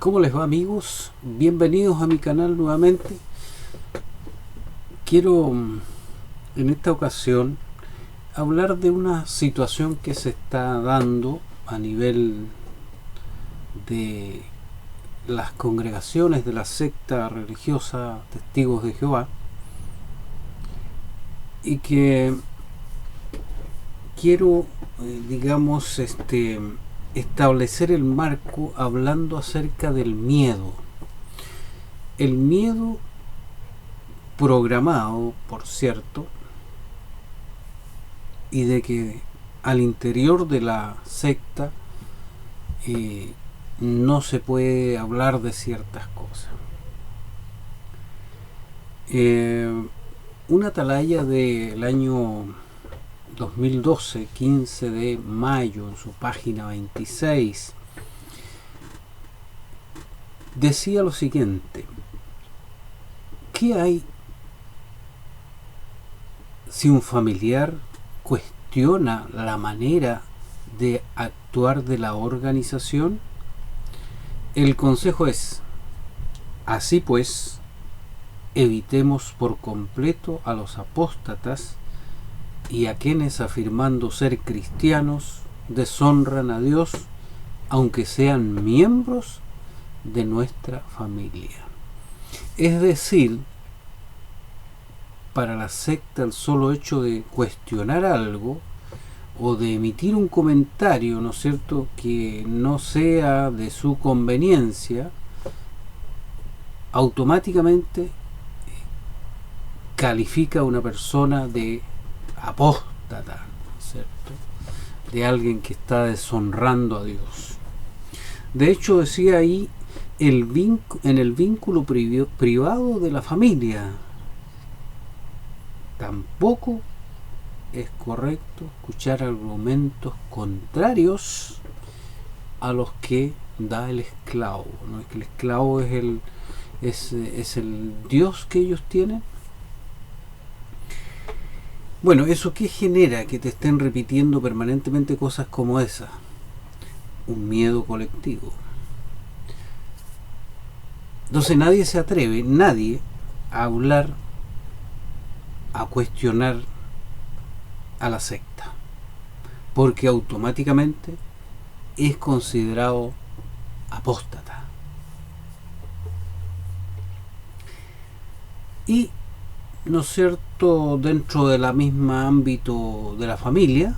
¿Cómo les va, amigos? Bienvenidos a mi canal nuevamente. Quiero en esta ocasión hablar de una situación que se está dando a nivel de las congregaciones de la secta religiosa Testigos de Jehová, y que quiero establecer el marco hablando acerca del miedo. El miedo programado, por cierto, y de que al interior de la secta no se puede hablar de ciertas cosas. Una atalaya del año 2012, 15 de mayo, en su página 26, decía lo siguiente: ¿qué hay si un familiar cuestiona la manera de actuar de la organización? El consejo es: así pues, evitemos por completo a los apóstatas y a quienes, afirmando ser cristianos, deshonran a Dios, aunque sean miembros de nuestra familia. Es decir, para la secta, el solo hecho de cuestionar algo o de emitir un comentario, ¿no es cierto?, que no sea de su conveniencia, automáticamente califica a una persona de apóstata, ¿no es cierto?, de alguien que está deshonrando a Dios. De hecho, decía ahí, en el vínculo privado de la familia, tampoco es correcto escuchar argumentos contrarios a los que da el esclavo. ¿No es que el esclavo es el Dios que ellos tienen? Bueno, ¿eso qué genera? Que te estén repitiendo permanentemente cosas como esas. Un miedo colectivo. Entonces nadie se atreve, a hablar, a cuestionar a la secta, porque automáticamente es considerado apóstata. Y, ¿no es cierto?, dentro de la misma ámbito de la familia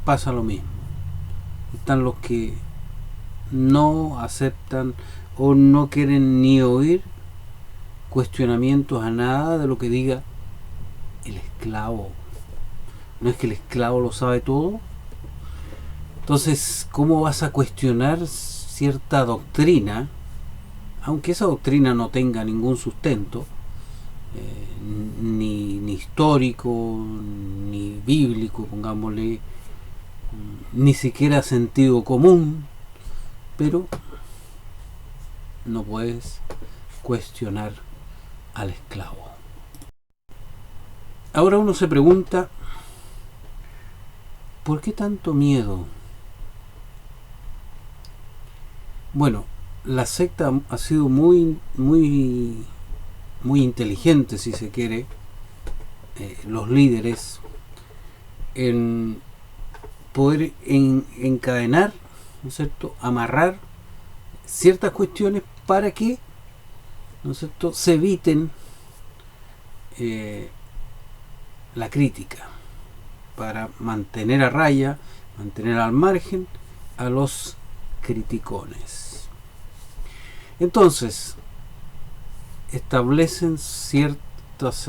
pasa lo mismo. Están los que no aceptan o no quieren ni oír cuestionamientos a nada de lo que diga el esclavo. ¿No es que el esclavo lo sabe todo? Entonces, ¿cómo vas a cuestionar cierta doctrina, aunque esa doctrina no tenga ningún sustento, ni histórico, ni bíblico, pongámosle, ni siquiera sentido común? Pero no puedes cuestionar al esclavo. Ahora uno se pregunta, ¿por qué tanto miedo? Bueno, la secta ha sido muy inteligente, si se quiere, los líderes, en poder encadenar, ¿no es cierto?, amarrar ciertas cuestiones para que, ¿no es cierto?, se eviten la crítica, para mantener a raya, mantener al margen a los criticones. Entonces, establecen ciertas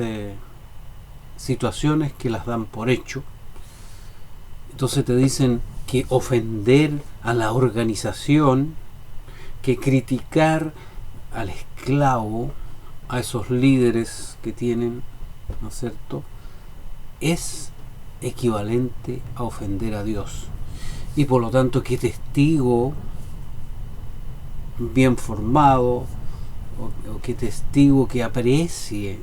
situaciones que las dan por hecho. Entonces te dicen que ofender a la organización, que criticar al esclavo, a esos líderes que tienen, ¿no es cierto?, es equivalente a ofender a Dios. Y por lo tanto, que testigo bien formado o que testigo que aprecie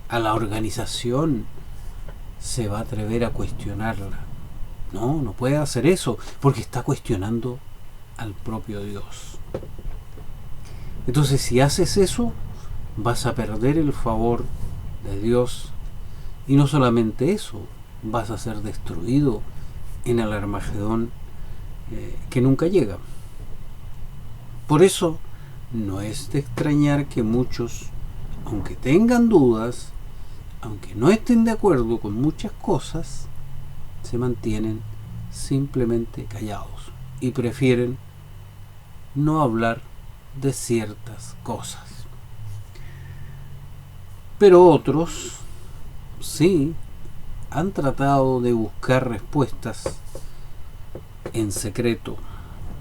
a la organización se va a atrever a cuestionarla? No puede hacer eso, porque está cuestionando al propio Dios. Entonces, si haces eso, vas a perder el favor de Dios, y no solamente eso, vas a ser destruido en el Armagedón que nunca llega. Por eso no es de extrañar que muchos, aunque tengan dudas, aunque no estén de acuerdo con muchas cosas, se mantienen simplemente callados y prefieren no hablar de ciertas cosas. Pero otros sí han tratado de buscar respuestas en secreto,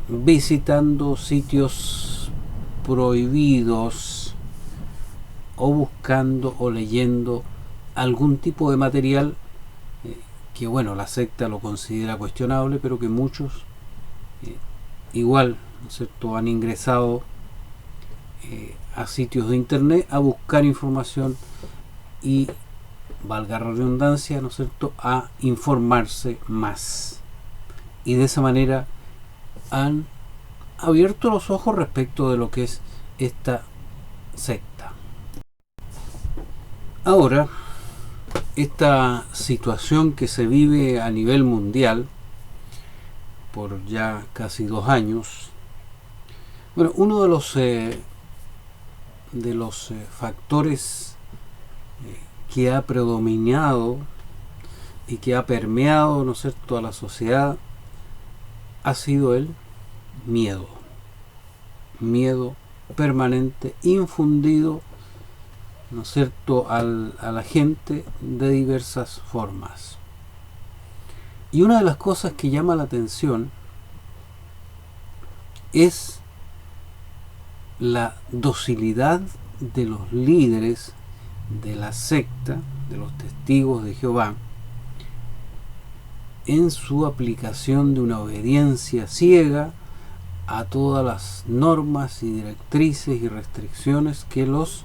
visitando sitios prohibidos o buscando o leyendo algún tipo de material que, bueno, la secta lo considera cuestionable, pero que muchos igual, ¿no es cierto?, han ingresado a sitios de internet a buscar información y, valga la redundancia, ¿no es cierto?, a informarse más. Y de esa manera han abierto los ojos respecto de lo que es esta secta. Ahora, esta situación que se vive a nivel mundial por ya casi 2 años, bueno, uno de los factores que ha predominado y que ha permeado, ¿no es cierto?, a la sociedad ha sido el miedo permanente infundido, ¿no es cierto?, a la gente de diversas formas. Y una de las cosas que llama la atención es la docilidad de los líderes de la secta, de los testigos de Jehová, en su aplicación de una obediencia ciega a todas las normas y directrices y restricciones que los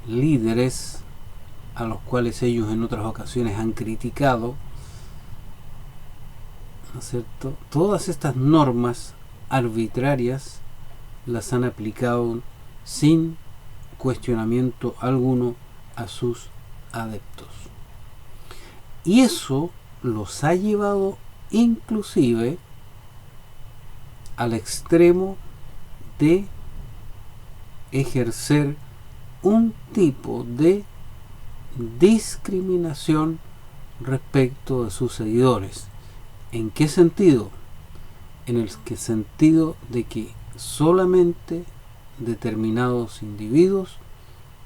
líderes, a los cuales ellos en otras ocasiones han criticado, ¿no es cierto?, todas estas normas arbitrarias las han aplicado sin cuestionamiento alguno a sus adeptos. Y eso los ha llevado inclusive al extremo de ejercer un tipo de discriminación respecto de sus seguidores. ¿En qué sentido? En el sentido de que solamente determinados individuos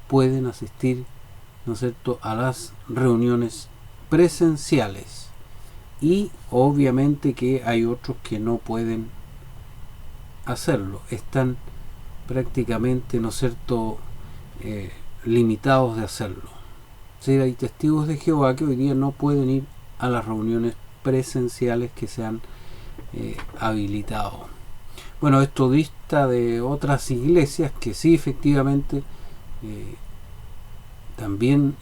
pueden asistir, ¿no es cierto?, a las reuniones presenciales, y obviamente que hay otros que no pueden hacerlo, están prácticamente, ¿no es cierto?, limitados de hacerlo. Es decir, hay testigos de Jehová que hoy día no pueden ir a las reuniones presenciales que se han habilitado. Bueno, esto dista de otras iglesias que sí, efectivamente, también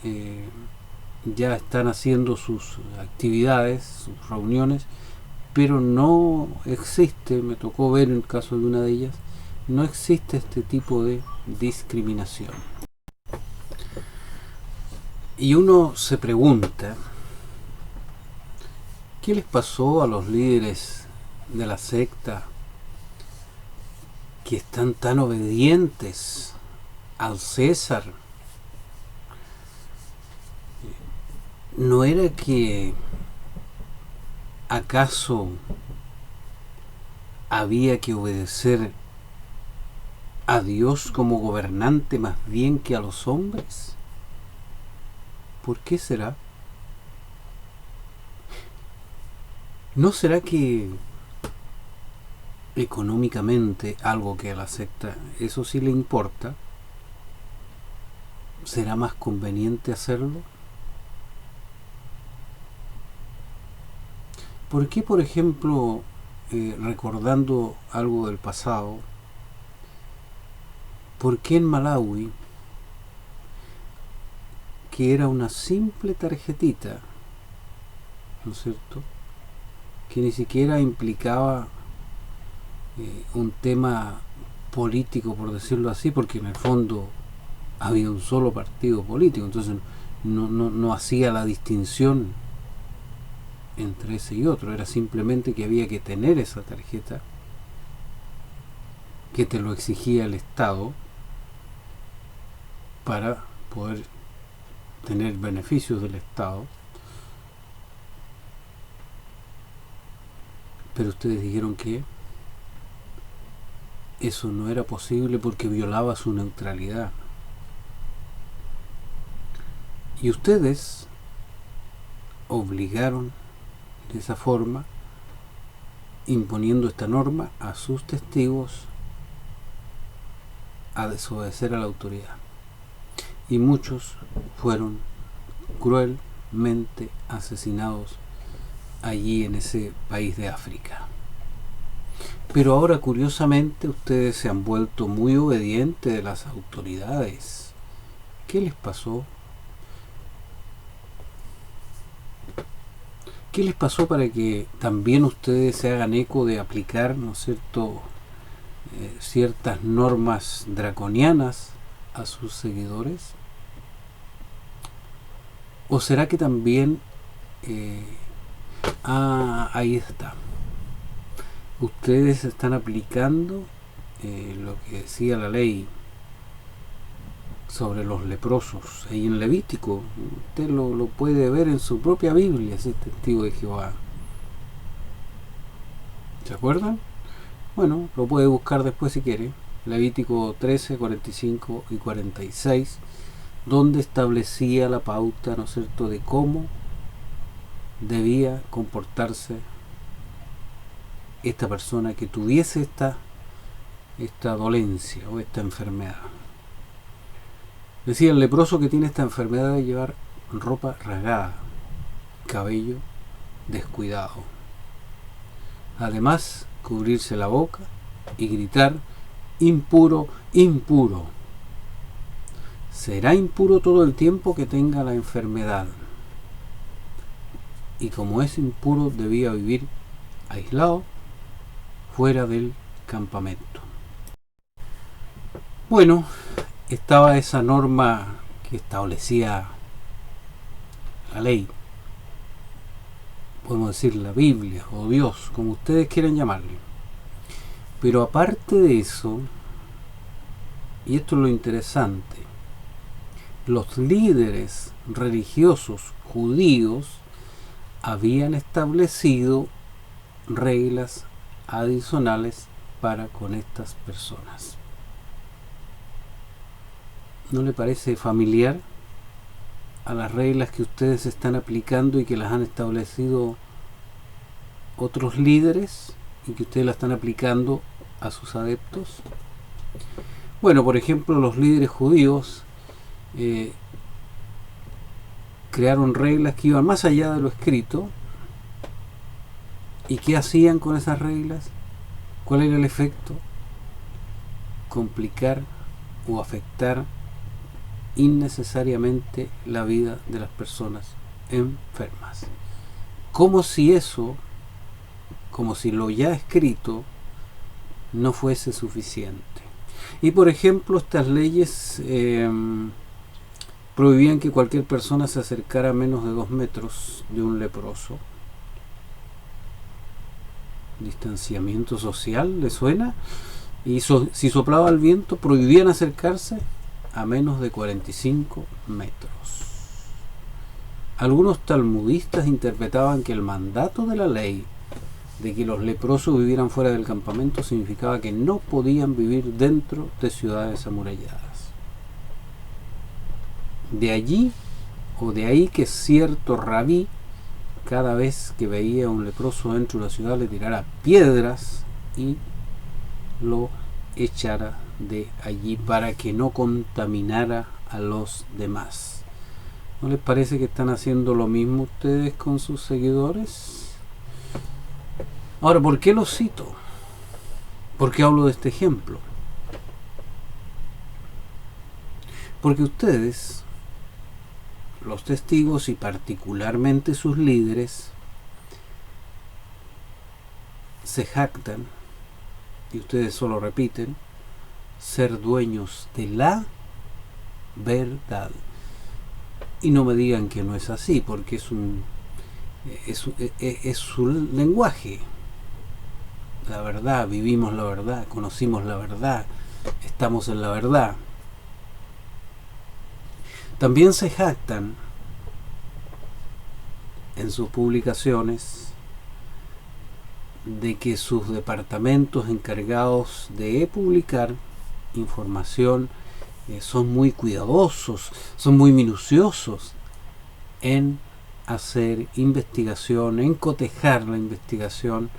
ya están haciendo sus actividades, sus reuniones, pero no existe, me tocó ver en el caso de una de ellas, no existe este tipo de discriminación. Y uno se pregunta, ¿qué les pasó a los líderes de la secta que están tan obedientes al César? ¿No era que acaso había que obedecer a Dios como gobernante más bien que a los hombres? ¿Por qué será? ¿No será que económicamente, algo que a la secta eso sí le importa, será más conveniente hacerlo? ¿Por qué, por ejemplo, recordando algo del pasado, por qué en Malawi, que era una simple tarjetita, ¿no es cierto?, que ni siquiera implicaba un tema político, por decirlo así, porque en el fondo había un solo partido político, entonces no hacía la distinción entre ese y otro, era simplemente que había que tener esa tarjeta, que te lo exigía el Estado para poder tener beneficios del Estado. Pero ustedes dijeron que eso no era posible porque violaba su neutralidad. Y ustedes obligaron de esa forma, imponiendo esta norma a sus testigos, a desobedecer a la autoridad. Y muchos fueron cruelmente asesinados allí en ese país de África. Pero ahora, curiosamente, ustedes se han vuelto muy obedientes de las autoridades. ¿Qué les pasó? ¿Qué les pasó para que también ustedes se hagan eco de aplicar, ¿no es cierto?, ciertas normas draconianas a sus seguidores? ¿O será que también ahí está, ustedes están aplicando lo que decía la ley sobre los leprosos ahí en Levítico? Usted lo puede ver en su propia Biblia, si es testigo de Jehová. ¿Se acuerdan? Bueno, lo puede buscar después si quiere. Levítico 13, 45 y 46, donde establecía la pauta, ¿no es cierto?, de cómo debía comportarse esta persona que tuviese esta dolencia o esta enfermedad. Decía, el leproso que tiene esta enfermedad debe llevar ropa rasgada, cabello descuidado. Además, cubrirse la boca y gritar: impuro, impuro. Será impuro todo el tiempo que tenga la enfermedad. Y como es impuro, debía vivir aislado, fuera del campamento. Bueno, estaba esa norma que establecía la ley, podemos decir la Biblia o Dios, como ustedes quieran llamarle. Pero aparte de eso, y esto es lo interesante, los líderes religiosos judíos habían establecido reglas adicionales para con estas personas. ¿No le parece familiar a las reglas que ustedes están aplicando y que las han establecido otros líderes y que ustedes las están aplicando a sus adeptos? Bueno, por ejemplo, los líderes judíos crearon reglas que iban más allá de lo escrito. ¿Y qué hacían con esas reglas? ¿Cuál era el efecto? Complicar o afectar innecesariamente la vida de las personas enfermas. Como si eso, como si lo ya escrito no fuese suficiente. Y por ejemplo, estas leyes prohibían que cualquier persona se acercara a menos de 2 metros de un leproso. Distanciamiento social, ¿le suena? Y si soplaba el viento, prohibían acercarse a menos de 45 metros. Algunos talmudistas interpretaban que el mandato de la ley de que los leprosos vivieran fuera del campamento significaba que no podían vivir dentro de ciudades amuralladas. De allí o de ahí que cierto rabí, cada vez que veía a un leproso dentro de la ciudad, le tirara piedras y lo echara de allí para que no contaminara a los demás. ¿No les parece que están haciendo lo mismo ustedes con sus seguidores? Ahora, ¿por qué lo cito? ¿Por qué hablo de este ejemplo? Porque ustedes, los testigos y particularmente sus líderes, se jactan, y ustedes solo repiten, ser dueños de la verdad. Y no me digan que no es así, porque es su lenguaje. La verdad, vivimos la verdad, conocimos la verdad, estamos en la verdad. También se jactan en sus publicaciones de que sus departamentos encargados de publicar información son muy cuidadosos, son muy minuciosos en hacer investigación, en cotejar la investigación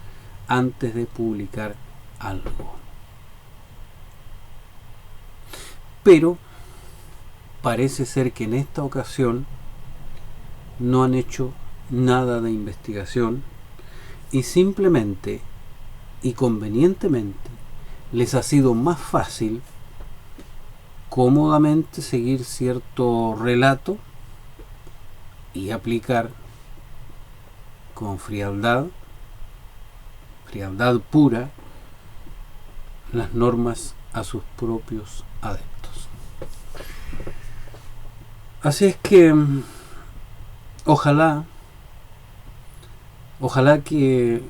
antes de publicar algo. Pero parece ser que en esta ocasión no han hecho nada de investigación y simplemente y convenientemente les ha sido más fácil cómodamente seguir cierto relato y aplicar con frialdad pura, las normas a sus propios adeptos. Así es que ojalá que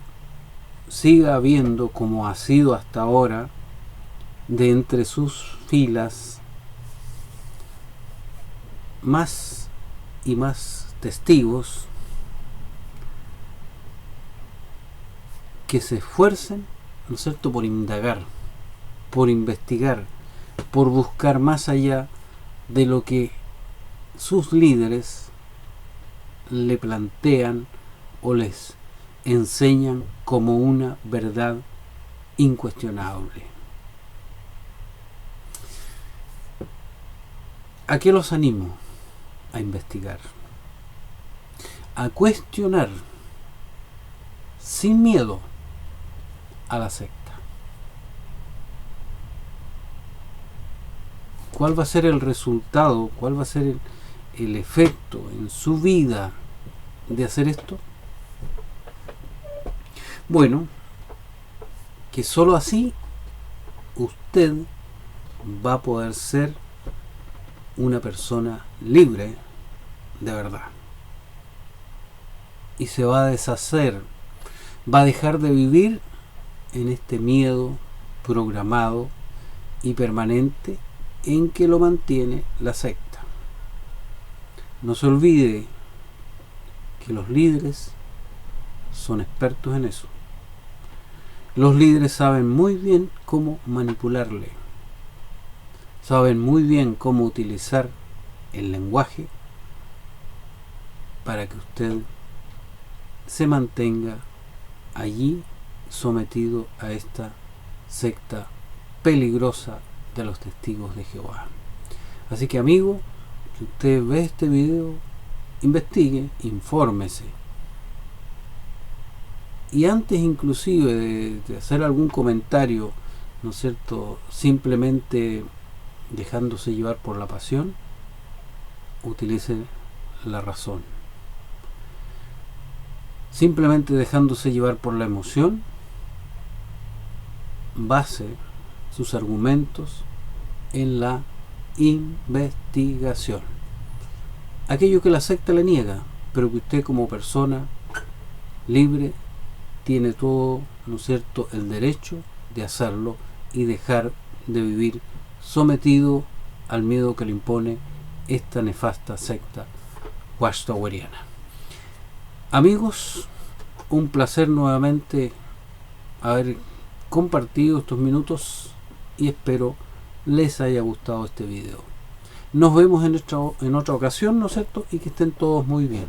siga habiendo, como ha sido hasta ahora, de entre sus filas más y más testigos que se esfuercen, ¿no es cierto?, por indagar, por investigar, por buscar más allá de lo que sus líderes le plantean o les enseñan como una verdad incuestionable. ¿A qué los animo? A investigar, a cuestionar sin miedo a la secta. ¿Cuál va a ser el resultado? ¿Cuál va a ser el efecto en su vida de hacer esto? Bueno, que sólo así usted va a poder ser una persona libre de verdad. Y se va a deshacer, va a dejar de vivir en este miedo programado y permanente en que lo mantiene la secta. No se olvide que los líderes son expertos en eso. Los líderes saben muy bien cómo manipularle, saben muy bien cómo utilizar el lenguaje para que usted se mantenga allí sometido a esta secta peligrosa de los testigos de Jehová. Así que, amigo, si usted ve este video, investigue, infórmese. Y antes inclusive de hacer algún comentario, ¿no es cierto?, simplemente dejándose llevar por la pasión, utilice la razón. Simplemente dejándose llevar por la emoción, base sus argumentos en la investigación. Aquello que la secta le niega, pero que usted como persona libre tiene todo, ¿no es cierto?, el derecho de hacerlo y dejar de vivir sometido al miedo que le impone esta nefasta secta watchtoweriana. Amigos, un placer nuevamente haber compartido estos minutos y espero les haya gustado este video. Nos vemos en otra ocasión, ¿no es cierto? Y que estén todos muy bien.